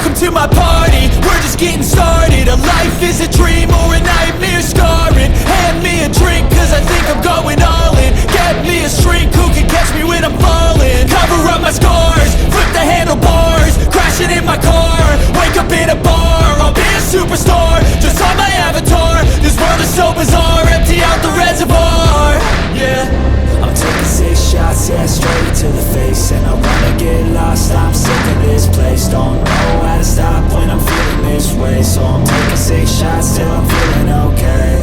Welcome to my party, we're just getting started. A life is a dream or a nightmare scarring. Hand me a drink cause I think I'm going all in. Get me a shrink who can catch me when I'm falling. Cover up my scars, flip the handlebars, crashing in my car, wake up in a bar. I'll be a superstar, just on my avatar. This world is so bizarre, empty out the reservoir. Yeah, I'm taking 6 shots, yeah, straight to the face. And I wanna get lost, I'm sick of this place. Don't know how to stop when I'm feeling this way. So I'm taking 6 shots till I'm feeling okay.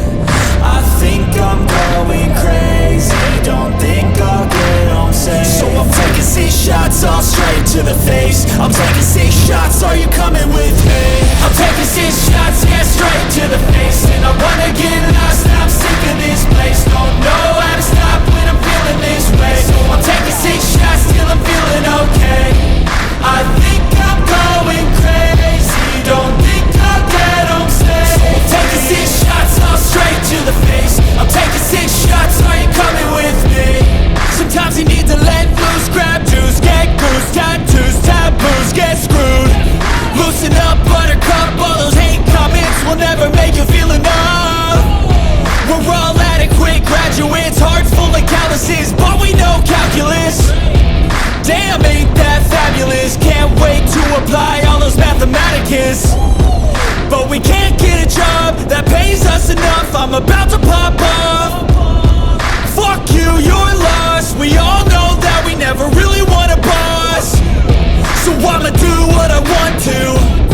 I think I'm going crazy, don't think I'll get home safe. So I'm taking 6 shots, all straight to the face. I'm taking 6 shots, are you coming with me? I'm taking 6 shots, yeah, straight to the face. And I wanna get lost, I'm sick of this place. Don't know how to stop when I'm feeling this way. So I'm taking 6 shots till I'm feeling okay. I think I'm going crazy, don't think I'll get home safe. So I'm taking 6 shots, all straight to the face. I'm taking 6 shots, are you coming with me? Sometimes you need to let loose, grab juice, get goose, tattoos, taboos, get screwed. Loosen up, buttercup, all those hate comments will never make you feel enough. We're all adequate graduates, heart full of calluses, but we know calculus. Damn, ain't that fabulous? Can't wait to apply all those mathematicus. But we can't get a job that pays us enough. I'm about to pop off. Fuck you, you're lost. We all know that we never really want a boss. So I'ma do what I want to.